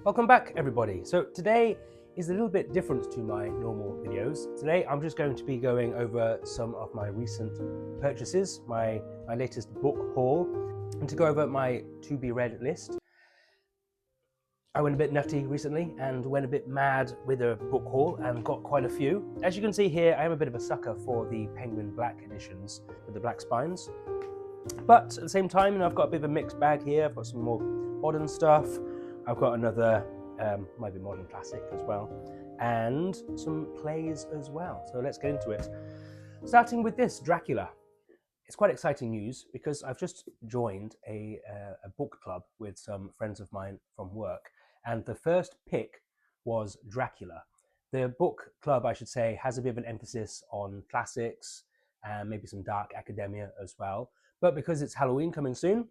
Welcome back, everybody. So today is a little bit different to my normal videos. Today I'm just going to be going over some of my recent purchases, my latest book haul, and to go over my to-be-read list. I went a bit nutty recently and went a bit mad with a book haul and got quite a few. As you can see here, I am a bit of a sucker for the Penguin Black editions with the black spines. But at the same time, I've got a bit of a mixed bag here. I've got some more modern stuff. I've got another, might be modern classic as well, and some plays as well. So let's get into it. Starting with this, Dracula. It's quite exciting news because I've just joined a book club with some friends of mine from work, and the first pick was Dracula. The book club, I should say, has a bit of an emphasis on classics and maybe some dark academia as well. But because it's Halloween coming soon,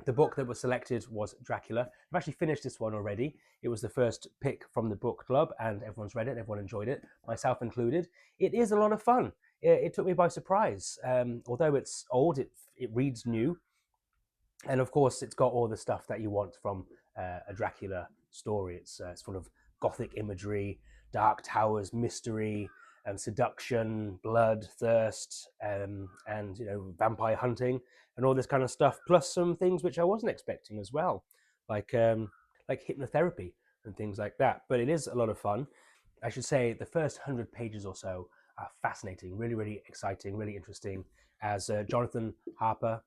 the book that was selected was Dracula. I've actually finished this one already. It was the first pick from the book club and everyone's read it, everyone enjoyed it, myself included. It is a lot of fun. It took me by surprise. Although it's old, it reads new. And of course, it's got all the stuff that you want from a Dracula story. It's full of Gothic imagery, dark towers, mystery, seduction, blood, thirst, and vampire hunting and all this kind of stuff. Plus some things which I wasn't expecting as well, like hypnotherapy and things like that. But it is a lot of fun. I should say the first 100 pages or so are fascinating, really, really exciting, really interesting. As Jonathan Harper,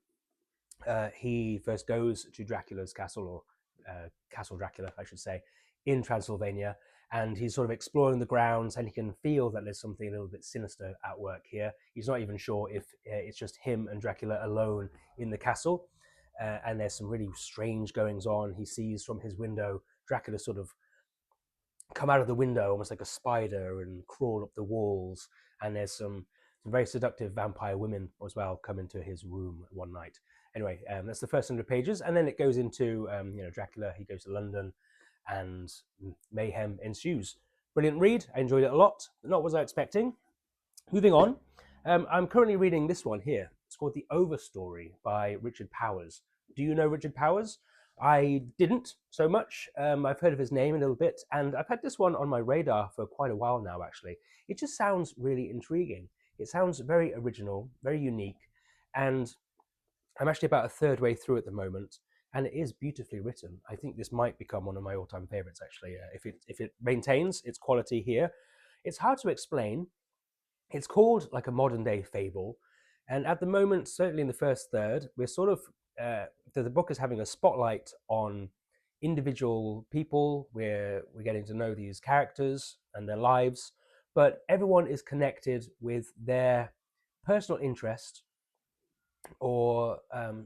he first goes to Dracula's castle, or Castle Dracula, I should say, in Transylvania, and he's sort of exploring the grounds, and he can feel that there's something a little bit sinister at work here. He's not even sure if it's just him and Dracula alone in the castle, and there's some really strange goings on. He sees from his window Dracula sort of come out of the window almost like a spider and crawl up the walls, and there's some very seductive vampire women as well come into his room one night. Anyway, that's the first 100 pages, and then it goes into Dracula. He goes to London, and mayhem ensues. Brilliant read. I enjoyed it a lot. Not what I was expecting. Moving on, I'm currently reading this one here. It's called The Overstory by Richard Powers. Do you know Richard Powers? I didn't so much. I've heard of his name a little bit, and I've had this one on my radar for quite a while now, actually. It just sounds really intriguing. It sounds very original, very unique, and I'm actually about a third way through at the moment, and it is beautifully written. I think this might become one of my all-time favorites, actually, if it maintains its quality here. It's hard to explain. It's called like a modern-day fable, and at the moment, certainly in the first third, we're sort of the book is having a spotlight on individual people. We're getting to know these characters and their lives, but everyone is connected with their personal interest or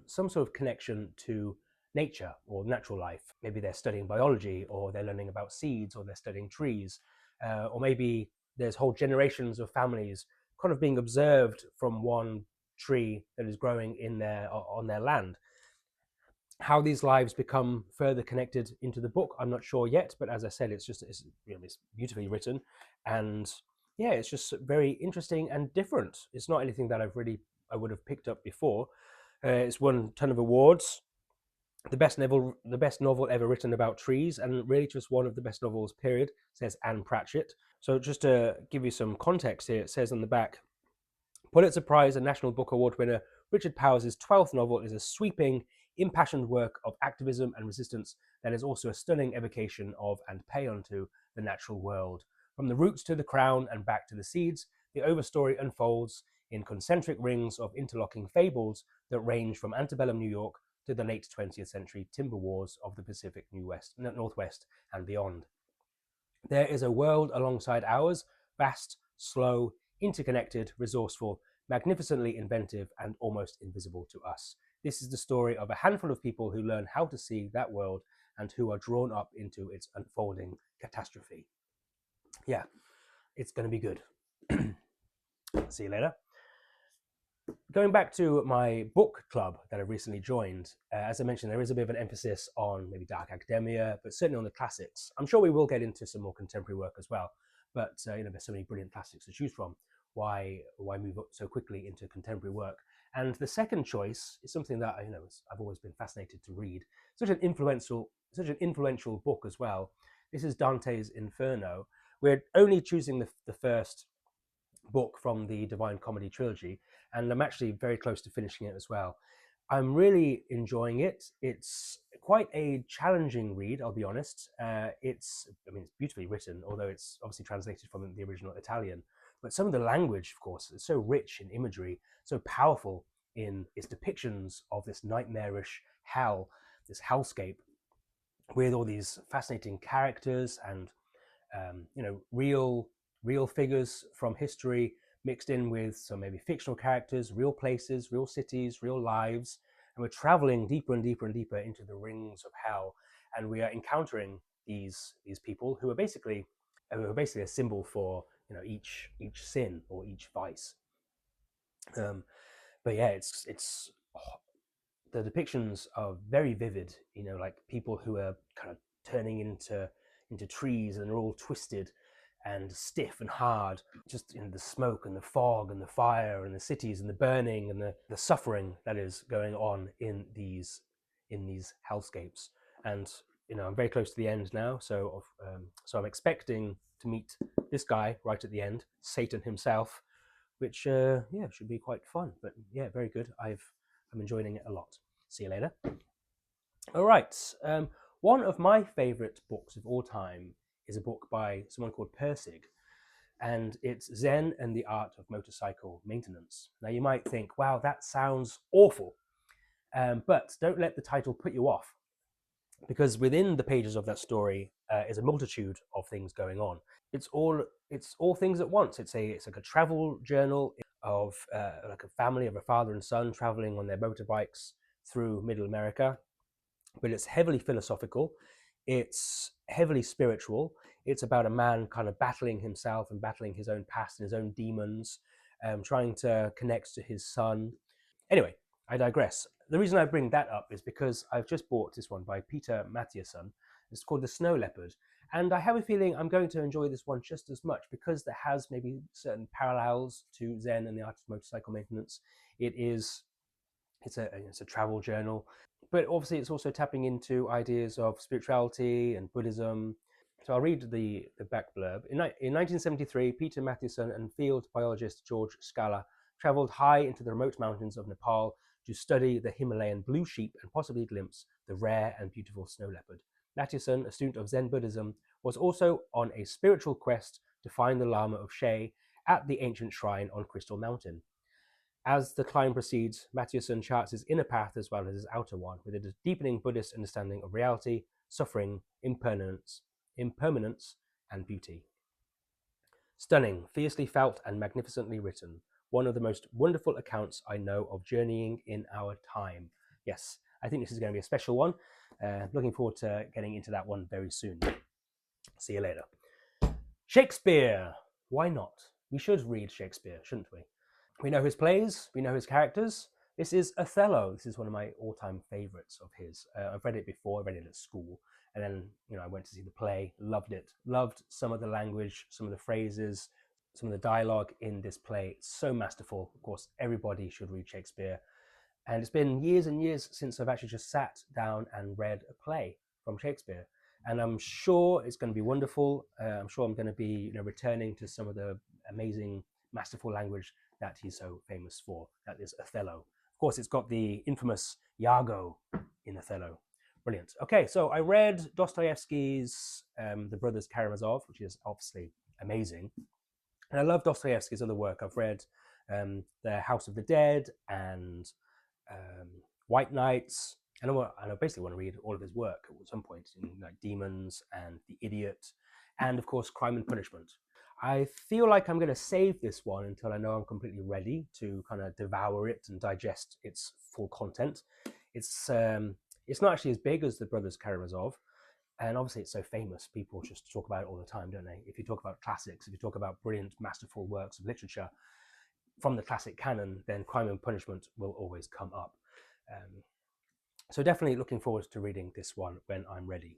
some sort of connection to nature or natural life. Maybe they're studying biology, or they're learning about seeds, or they're studying trees, or maybe there's whole generations of families kind of being observed from one tree that is growing on their land. How these lives become further connected into the book, I'm not sure yet, but as I said, it's beautifully written, and yeah, it's just very interesting and different. It's not anything that I would have picked up before. It's won a ton of awards. The best novel ever written about trees, and really just one of the best novels, period, says Anne Pratchett. So just to give you some context here, it says on the back, Pulitzer Prize and National Book Award winner Richard Powers' 12th novel is a sweeping, impassioned work of activism and resistance that is also a stunning evocation of and paean to the natural world. From the roots to the crown and back to the seeds, the Overstory unfolds in concentric rings of interlocking fables that range from antebellum New York to the late 20th century timber wars of the Pacific Northwest and beyond. There is a world alongside ours, vast, slow, interconnected, resourceful, magnificently inventive, and almost invisible to us. This is the story of a handful of people who learn how to see that world and who are drawn up into its unfolding catastrophe. Yeah, it's going to be good. See you later. Going back to my book club that I recently joined, as I mentioned, there is a bit of an emphasis on maybe dark academia, but certainly on the classics. I'm sure we will get into some more contemporary work as well, but there's so many brilliant classics to choose from. Why move up so quickly into contemporary work? And the second choice is something that I've always been fascinated to read. Such an influential such an influential book as well. This is Dante's Inferno. We're only choosing the first book from the Divine Comedy trilogy, and I'm actually very close to finishing it as well. I'm really enjoying it. It's quite a challenging read, I'll be honest. It's beautifully written, although it's obviously translated from the original Italian. But some of the language, of course, is so rich in imagery, so powerful in its depictions of this nightmarish hell, this hellscape, with all these fascinating characters and real figures from history mixed in with some maybe fictional characters, real places, real cities, real lives, and we're traveling deeper and deeper and deeper into the rings of hell, and we are encountering these people who are basically a symbol for each sin or each vice. But yeah, it's the depictions are very vivid. Like people who are kind of turning into trees, and they're all twisted and stiff and hard. Just the smoke and the fog and the fire and the cities and the burning and the suffering that is going on in these hellscapes. And I'm very close to the end now, so I'm expecting to meet this guy right at the end, Satan himself, which should be quite fun. But yeah, very good. I'm enjoying it a lot. See you later. All right. One of my favorite books of all time is a book by someone called Persig, and it's Zen and the Art of Motorcycle Maintenance. Now, you might think, wow, that sounds awful. But don't let the title put you off, because within the pages of that story is a multitude of things going on. It's all things at once. It's like a travel journal of like a family of a father and son traveling on their motorbikes through Middle America, but it's heavily philosophical. It's heavily spiritual. It's about a man kind of battling himself and battling his own past and his own demons, trying to connect to his son. Anyway, I digress. The reason I bring that up is because I've just bought this one by Peter Matthiessen. It's called The Snow Leopard. And I have a feeling I'm going to enjoy this one just as much, because there has maybe certain parallels to Zen and the Art of Motorcycle Maintenance. It's a travel journal, but obviously it's also tapping into ideas of spirituality and Buddhism. So I'll read the back blurb. In 1973, Peter Matthiessen and field biologist George Scala traveled high into the remote mountains of Nepal to study the Himalayan blue sheep and possibly glimpse the rare and beautiful snow leopard. Matthiessen, a student of Zen Buddhism, was also on a spiritual quest to find the Lama of She at the ancient shrine on Crystal Mountain. As the climb proceeds, Matthiessen charts his inner path as well as his outer one, with a deepening Buddhist understanding of reality, suffering, impermanence, and beauty. Stunning, fiercely felt, and magnificently written. One of the most wonderful accounts I know of journeying in our time. Yes, I think this is going to be a special one. Looking forward to getting into that one very soon. See you later. Shakespeare. Why not? We should read Shakespeare, shouldn't we? We know his plays, we know his characters. This is Othello. This is one of my all-time favorites of his. I've read it before, I read it at school, and then I went to see the play, loved it, loved some of the language, some of the phrases, some of the dialogue in this play. It's so masterful. Of course, everybody should read Shakespeare. And it's been years and years since I've actually just sat down and read a play from Shakespeare. And I'm sure it's going to be wonderful. I'm sure I'm going to be returning to some of the amazing, masterful language that he's so famous for. That is Othello. Of course, it's got the infamous Iago in Othello. Brilliant. Okay, so I read Dostoevsky's The Brothers Karamazov, which is obviously amazing. And I love Dostoevsky's other work. I've read The House of the Dead and White Nights. And I basically want to read all of his work at some point, like Demons and The Idiot, and of course Crime and Punishment. I feel like I'm going to save this one until I know I'm completely ready to kind of devour it and digest its full content. It's not actually as big as The Brothers Karamazov, and obviously it's so famous, people just talk about it all the time, don't they? If you talk about classics, if you talk about brilliant, masterful works of literature from the classic canon, then Crime and Punishment will always come up. So definitely looking forward to reading this one when I'm ready.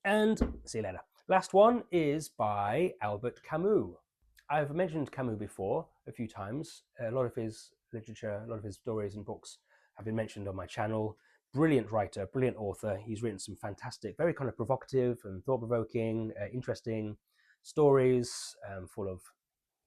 And see you later. Last one is by Albert Camus. I've mentioned Camus before a few times. A lot of his literature, a lot of his stories and books have been mentioned on my channel. brilliant writer, brilliant author. He's written some fantastic, very kind of provocative and thought-provoking, interesting stories, full of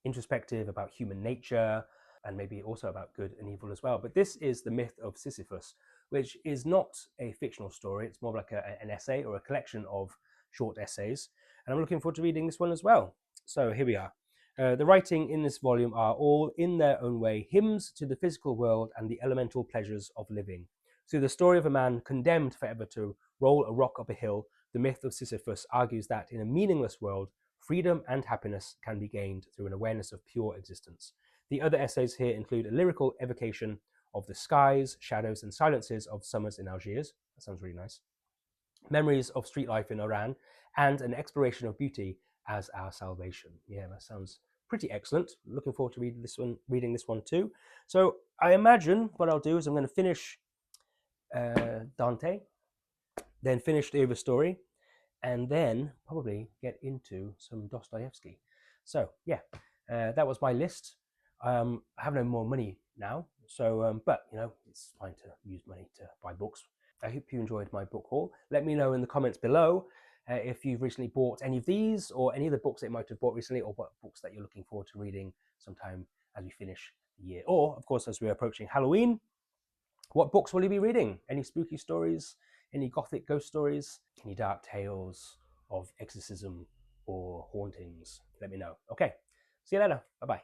introspective about human nature, and maybe also about good and evil as well. But this is The Myth of Sisyphus, which is not a fictional story. It's more like an essay or a collection of short essays. And I'm looking forward to reading this one as well. So here we are. The writing in this volume are all, in their own way, hymns to the physical world and the elemental pleasures of living. Through the story of a man condemned forever to roll a rock up a hill, the myth of Sisyphus argues that in a meaningless world, freedom and happiness can be gained through an awareness of pure existence. The other essays here include a lyrical evocation of the skies, shadows, and silences of summers in Algiers. That sounds really nice. Memories of street life in Iran, and an exploration of beauty as our salvation. Yeah, that sounds pretty excellent. Looking forward to reading this one too. So I imagine what I'll do is I'm going to finish Dante, then finish the Overstory, and then probably get into some Dostoevsky. So yeah, that was my list. I have no more money now, so but you know, it's fine to use money to buy books. I hope you enjoyed my book haul. Let me know in the comments below if you've recently bought any of these or any of the books that you might have bought recently, or what books that you're looking forward to reading sometime as we finish the year. Or, of course, as we're approaching Halloween, what books will you be reading? Any spooky stories? Any Gothic ghost stories? Any dark tales of exorcism or hauntings? Let me know. Okay, see you later. Bye-bye.